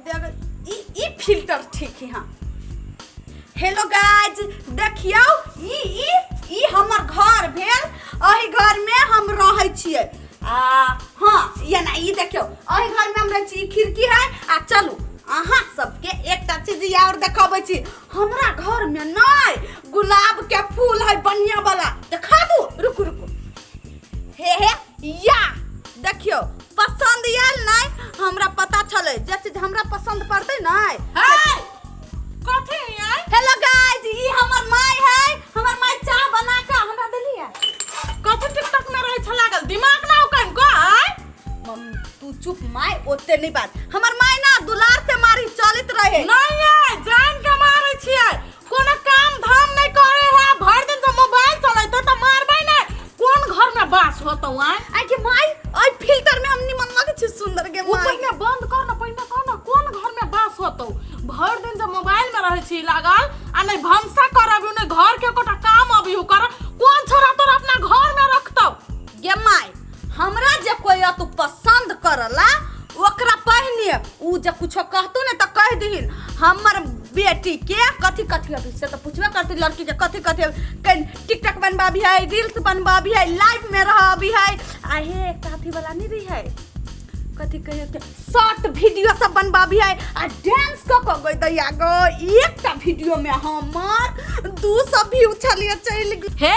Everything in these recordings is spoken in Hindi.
ई फिल्टर ठीक है। हाँ हेलो गाइज देखियो ई हमर घर भेल। एही घर में हम रहै छियै। हाँ ये ना ई देखियो एही घर में हम रहै छी। खिड़की है। आ चलू अहाँ सबके एकटा चीज और देखाबै छी। हमरा घर में नै गुलाब के फूल है बढ़िया वाला। देखा दू रुकू हे या देखियो पसंद आयल नै। हमरा पता चले जे चीज हमरा पसंद पड़तै नै। कथि है? हेलो गाइस ई हमर माय है। हमर माय चाय बना के हमरा देली है। कथि टिकटॉक में रहै छ लागल दिमाग ना उकन को है। तू चुप माय ओते नहीं बात। हमर माय ना दुलार से मारी चलित रहे। नहीं है जान के मारै छियै। कोनो काम धाम नहीं करे है। भर दिन से मोबाइल चलाइत त मारबै ना। कोन घर में बास होतौ आई के माय ओइ फिल्टर में हम निमन लगे छी सुंदर के माय। पहिने बंद कर ना कोन घर में बास होतौ। भर दिन से मोबाइल में रहै छी लागल आ नहीं भंसा करब नहीं घर के कोटा काम अभी कर। कोन छोरा तोरा अपना घर में रखतौ गे माय। हमरा जे कोई तू पसंद करला ओकरा पहिने उ जे कुछो कहतू ने त कह दहिन। हमर बेटी के कथि अभी से तो पूछबे करती लड़की के कथि कन टिकटॉक बनबाबी है रील्स बनबाबी है लाइव में रहबी है। आहे काथी वाला नहीं रही है कथि कहियो के शॉर्ट वीडियो सब बनबाबी है। आ डांस क गई दैया गो एकटा वीडियो में हमर 200 व्यू चलिए चल हे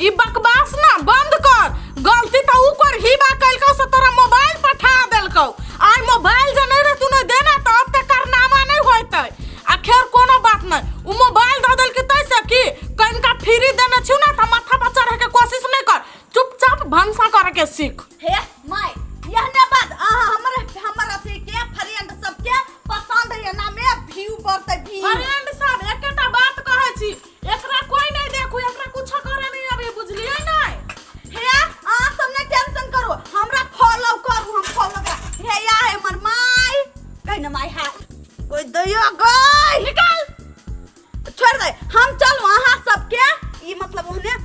ई बकवास ना बंद कर। गलती तो ऊ कर ही बा कलको से तोरा मोबाइल पठा देलको। आई मोबाइल जे नहीं रे तू नहीं देना तो अब तक कारनामा नहीं होतै। आखिर कोनो बात नहीं ऊ मोबाइल द देल के तैसे की कनका फ्री देने छु ना त माथा पर चढ़े के कोशिश नहीं कर। चुपचाप भंसा करे के सीख। हे माय यहने बात हमर अथी के फ्रेंड सब के पसंद है ना में व्यू बढ़तै व्यू। फ्रेंड सब एकटा बात कहै छी एकरा कोई नहीं देखू एकरा कुछ करे नहीं अभी बुझलियै नहीं। हे आ सब नहीं टेंशन करो हमरा फॉलो करू हम फॉलो कर। हे या है हमर माय कहि न माय है कोई दया गई निकल छोड़ दे। हम चलू अहाँ सब के ई मतलब ओने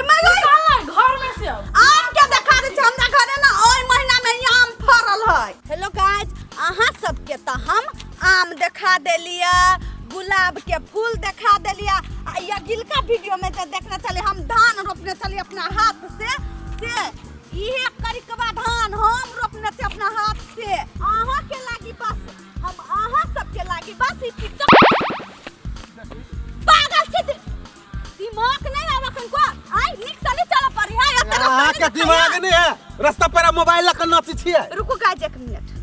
माय निकल घर में से आम के देखा दे छ हमरा घरे ना ओइ महीना में आम फरल है। हेलो गाइस अहाँ सब के त हम आम देखा देलिया गुलाब के फूल देखा देलिया। आ ये गिलका वीडियो में जो देखना चले हम धान रोपने चले अपना हाथ से ये करिकबा धान हम रोपने से अपना हाथ से। अहाँ के लागी बस हम अहाँ सब के लागी बस ई पागल छी दिमाग नहीं आवा को आई निक से नहीं चला पड़ी है। अहाँ के दिमाग नहीं है रास्ता पर मोबाइल लक नाची छियै। रुको गाइस एक मिनट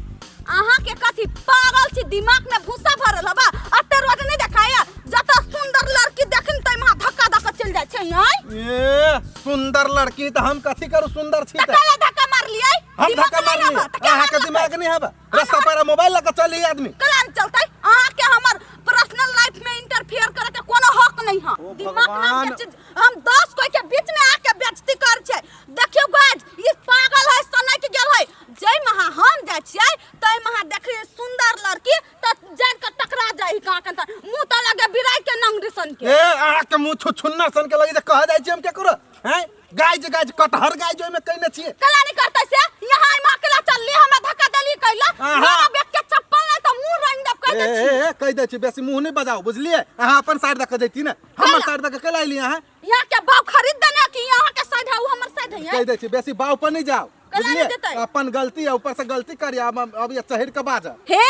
अहाँ के कथि पागल छी दिमाग में भूसा भरल हबा। अते रोड नहीं देखाया जत सुंदर लड़की देखन तै में धक्का चल जाय छै। ए सुंदर लड़की त हम कथि करू सुंदर छी त धक्का मार लियै हम धक्का मार लियै। अहाँ के दिमाग नहीं हबा रास्ता पर मोबाइल लक चली आदमी कला न चलतै। अहाँ के हमर पर्सनल लाइफ में इंटरफेयर करे के कोनो हक नहीं है। दिमाग नाम के चीज हम 10 कोई के बीच में आके बेइज्जती कर छै। देखियो गाइस ई पागल है सनक गेल है। जय महा हम जाय छियै तै महा देखिए सुंदर लड़की त जान के टकरा जाई का कन मुंह त लगे बिराई के नंगरी सन के। ए अहाँ के मुंह छुन्ना सन के लगे जे कह जाय छी हम के करो हैं गाइज कटहर गाइज ओय में कहने छियै कला नहीं करतै से यहाँ ई अकेला चलली हमरा धक्का देली कैला मेरा बेट के चप्पल नहीं त मुंह रंग दब कह दै छी। ए कह दै छी बेसी मुंह नहीं बजाओ बुझलिए। अहाँ अपन साइड दक दैती ना हमर साइड दक केला एली अहाँ यहाँ के बाव खरीद देने कि यहाँ के साइड है वो हमर साइड है। कह दै छी बेसी बाव पर नहीं जाओ बुझलिए। अपन गलती है ऊपर से गलती करिया अब ये चढ़ के बाजा। हे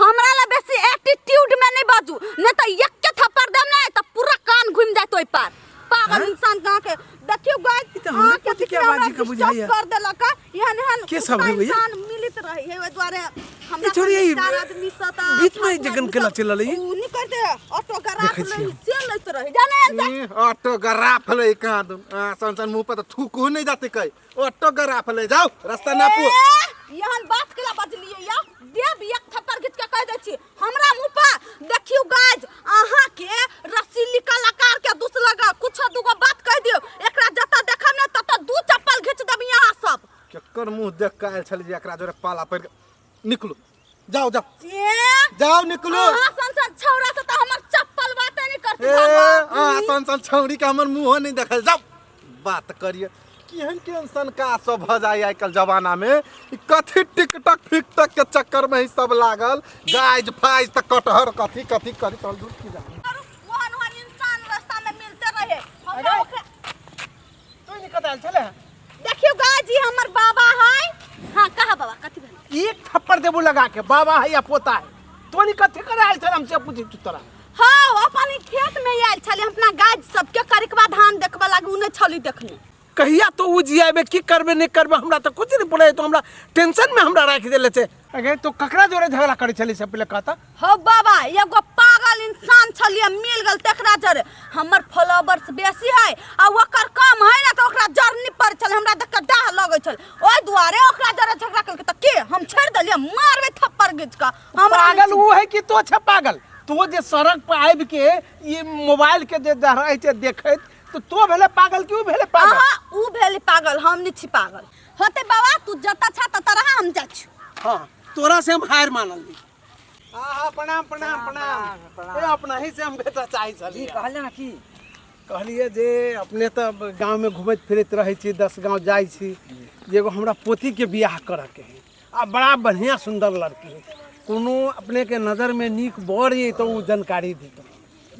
हमरा ला बेसी एटीट्यूड में नहीं बाजू नहीं त एक के थप्पड़ देम ना त पूरा कान घूम जात ओइ पार। पागल इंसान कहां के देखियो गाइस हमरा कथि के बाजी के बुझाइया कर देलक यहन के सब है भैया इंसान मिलित रहे है ओइ द्वारे हमरा छोड़ी चार आदमी सता बीच में जगन केला चलल है उ नहीं करते ऑटोग्राफ ले चल लेत रहे जाने ऑटोग्राफ ले कहां तुम सन मुंह पर थूकू नहीं जाते कई ऑटोग्राफ ले जाओ रास्ता नापू। यहन बात केला बजलिए या देव एक थप्पड़ घिच के कह दै छी हमरा मुंह पर। देखियो गाइस अहाँ के रसीली कलाकार के दुस लगा कुछ दुगो बात कह दियो एकरा जता देखम ने तत दू चप्पल घिच देब यहां सब। केकर मुंह देख के आयल छल जे एकरा जोरे पाला पड़ निकलू जाओ जाओ निकलू। हां सन छौरा से त हमर चप्पल बात नहीं करती ए सन छौरी के हमर मुंह नहीं देखल जाओ बात करिए केहन केहन सनका सब भ जाय आजकल जमाना में। ई कथी टिकटक फिकटक के चक्कर में ही सब लागल। गाइज फाइज त कटहर कथी कथी करी चल दूर की जा। वहन वहन इंसान रास्ता में मिलते रहे। तू निकल आल चले। देखियो गाजी हमर बाबा है। हां कहा बाबा कथी भेल? एक थप्पड़ देबू लगा के बाबा है या पोता है तोनी कथी करे आयल छल हमसे पूछी तू तोरा। हाँ अपन खेत में आयल छले अपना गाज सबके करकवा धान देखबा लागी उन्हें छली देखने। कहिया तो उ जियाबे की करबे नहीं करबे हमरा तो कुछ नहीं पड़े तो हमरा टेंशन में हमरा रख देले छे। अगे तो ककरा जोरे झगड़ा करे छली से पहले कहता। हो बाबा एगो पागल इंसान छलिए मिल गल तेकरा जरे हमर फॉलोवर्स बेसी है आ ओकर कम है ना तो ओकरा जर्नी पर चल हमरा देख के डाह लगै छल ओय दुआरे ओकरा जरे झगड़ा करके त के हम छोड़ देलिए मारबे थप्पड़ गिच का। पागल वो है कि तो छ पागल तो जे सड़क पर आब के ये मोबाइल के जे रहै छे देखैत तो भेले पागल क्यों भेले पागल। हां उ भेले पागल हम नहीं छी पागल होते बाबा तू जता छ त तरह हम जा छु। हां तोरा से हम हार मानल दी। हां प्रणाम प्रणाम प्रणाम ए अपना ही से हम बेटा चाहि छली कहले ना की कहलिए जे अपने तो गांव में घूमत फिरत रहे छी 10 गांव जाई छी जे एगो हमरा पोती के बियाह करे के है आ बड़ा बढ़िया सुंदर लड़की है कोनो अपने के नजर में नीक बर ये तो उ जानकारी दी।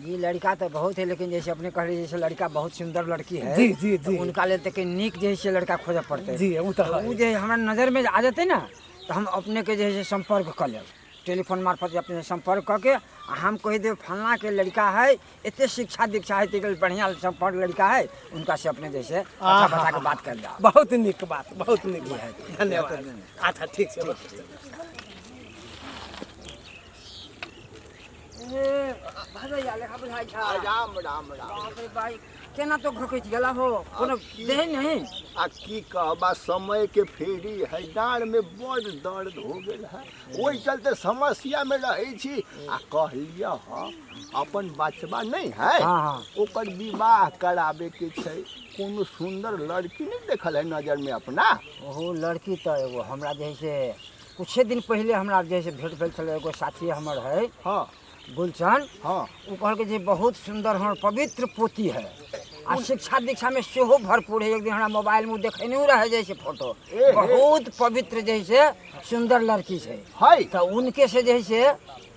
ये लड़का तो बहुत है लेकिन जैसे अपने कह रहे जैसे लड़का बहुत सुंदर लड़की है जी जी तो जी उनका ले तक नीक जैसे लड़का खोज पड़ते है। जी वो तो है। वो जो हमारे नजर में आ जाते ना तो हम अपने के जैसे संपर्क कर ले टेलीफोन मार्फत अपने संपर्क करके हम कह दे फलना के लड़का है इतने शिक्षा दीक्षा है तो बढ़िया संपर्क लड़का है उनका से अपने जैसे अच्छा बता के बात कर दिया। बहुत नीक बात बहुत नीक है धन्यवाद। अच्छा ठीक से राम राम राम केना तो घोकैत गेला हो कोनो देह नहीं आ की कहबा समय के फेरी है डाँड़ में बड़ दर्द हो गेल है ओहि चलते समस्या में रहे छी आ कहलिया हाँ अपन बचबा नहीं है हाँ, हाँ। ओकर विवाह कराबे के छै कोनो सुंदर लड़की नहीं देखल है नजर में अपना। ओहो लड़की तो एगो हमरा जैसे कुछ दिन पहले हमरा जैसे भेंट भेल छल एगो साथी हमर है हाँ गुलशन हाँ वो कहल के जे बहुत सुंदर हमर पवित्र पोती है आ शिक्षा दीक्षा में सेहो भरपूर है। एक दिन हमरा मोबाइल में देखने रहे जैसे फोटो बहुत पवित्र जैसे सुंदर लड़की है है तो उनके से जैसे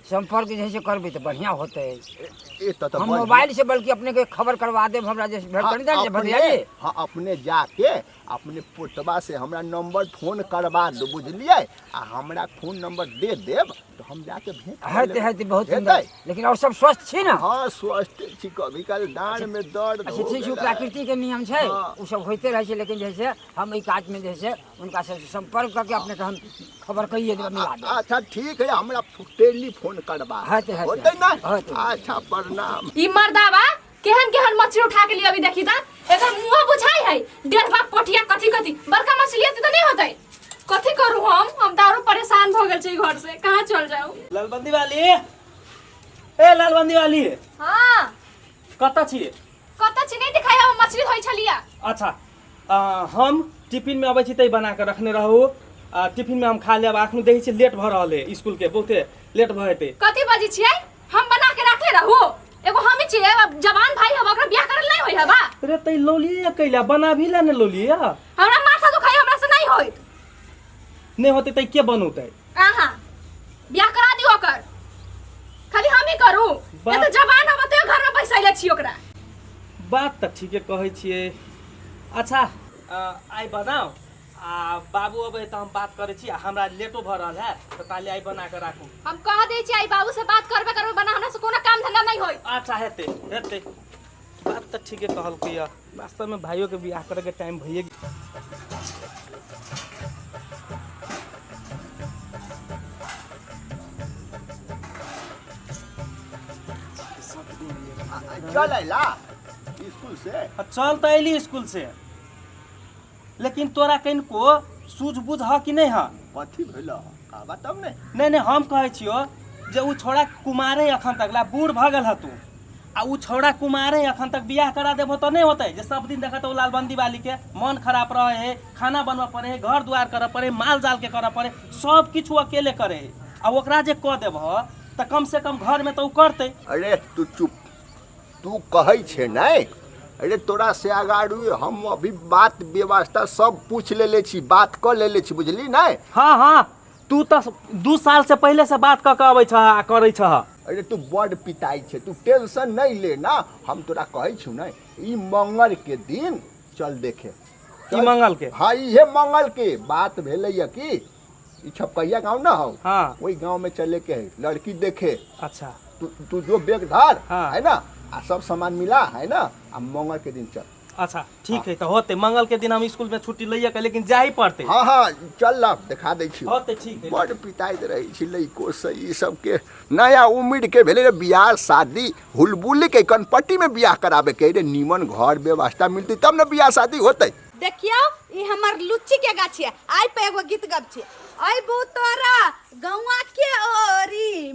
संपर्क जैसे करबे तो बढ़िया होते ए तो हम बढ़िया। मोबाइल से बल्कि अपने के खबर करवा दे हमरा जैसे भेंट कर दे भैया जी। हाँ अपने जाके अपने पुतबा से हमरा नंबर फोन करवा दो बुझलिए आ हमरा फोन नंबर दे देब तो हम जाके भेंट कर है लेब। बहुत हेतै? सुंदर लेकिन और सब स्वस्थ छी ना। हाँ स्वस्थ छी कभी काल डाँड़ में दर्द अच्छा हो ठीक है गेला। प्रकृति के नियम है हाँ। वो सब होते रहे लेकिन जैसे हम ई काज में जैसे उनका से संपर्क करके अपने के हम खबर कहिए देब मिला देब। अच्छा ठीक है हमरा टेलीफोन करवा हेतै, हेतै। होतै ना हेतै। अच्छा प्रणाम। ई मर्दावा केहन केहन मछली उठा के लिए अभी देखी ता एकर मुंह बुझाई है डेढ़वा पोटिया कथी कथी बड़का मछली तो नहीं होतै कथी करू हम दारू परेशान भ गेल छै घर से कहां चल जाऊ। लालबंदी वाली ए लालबंदी वाली हां कत छिए कत छी नहीं दिखाई हम मछली धोई छलिया। अच्छा हम टिफिन में अबै छी तै बना के रखने रहू टिफिन में हम खा लेब अखन देखै छी लेट भ रहल है स्कूल के बहुते लेट भ हेतै। कथी बजी छियै हम बना के रखले रहू एगो हम ही छियै जवान भाई हम ओकरा बियाह करल नहीं होई हबा। अरे तै लोलिए कैला बना भी ले ने लोलिए हमरा माथा दुखाई हमरा से नहीं होई नहीं होतै तै के बनौतै आहा बियाह करा दियो ओकर खाली हम ही करू ये तो जवान हम तो घर में बैसैले छी ओकरा। बात त ठीके कहै छियै। अच्छा आइ बनाओ आ बाबू अबै त हम बात करै छी हमरा लेटो भ रहल है त ताले आइ बना के राखू। हम कह दे छी आई बाबू से बात करबे बना हमरा से कोनो काम धंधा नहीं होई। अच्छा हेतै हेतै बात त ठीके कहलकै या वास्तव में भाइयों के बियाह करे के टाइम भइए चल अइला स्कूल से चल त अइली स्कूल से लेकिन तोरा कनिको सूझबूझ ह कि नहीं ह कथी भेल कहबा तब ने नहीं नहीं हम कहै छियो जे उ छौड़ा कुमारे अखन तक ला बूढ़ भ गेल ह तू आ उ छौड़ा कुमारे अखन तक बियाह करा देबो त नहीं होतै जे सब दिन देखत लालबंदी वाली के मन खराब रहे है खाना बनवा पड़े है घर द्वार करे पड़े माल जाल के करे पड़े सब किछु अकेले करे है आ ओकरा जे क देबह त कम से कम घर में तो उ करते। अरे तू चुप तू कहै छे नहीं अरे तोरा से अगाड़ू हम अभी बात व्यवस्था सब पूछ लेले छी, बात कर लेले छी, बुझली नहीं? हाँ हाँ, तू तो 2 साल से पहले से बात कऽ के अबै छ आ करै छ। अरे तू बड़ पिताई छे, तू टेंशन नहीं ले ना। हम तोरा कहै छु नहीं, ई मंगल के दिन चल देखे। ई मंगल के? हाँ, ये मंगल के बात भेलैया कि ई छपकैया गाँव ना हो, हाँ, वही गाँव में चले के है, लड़की देखे। अच्छा, तू जो बैग धार, हाँ, है ना, आ सब सामान मिला, है ना, आ मंगल के दिन चल। अच्छा ठीक है, तो होते मंगल के दिन हम स्कूल में छुट्टी लैया के, लेकिन जा ही पड़ते। हाँ हाँ चल ला, दिखा दै छी। होते ठीक है। बड़ पिताइत रही छी लइको से, ई सबके नया उम्र के भेले रे, बियाह शादी हुलबुली के कनपट्टी में बियाह कराबे के रे, नीमन घर व्यवस्था मिलती तब न बियाह शादी होते। देखियो ई हमर लुच्ची के गाछी है, आई पे एगो गीत गब छी। आई बू तोरा गौवा के ओरी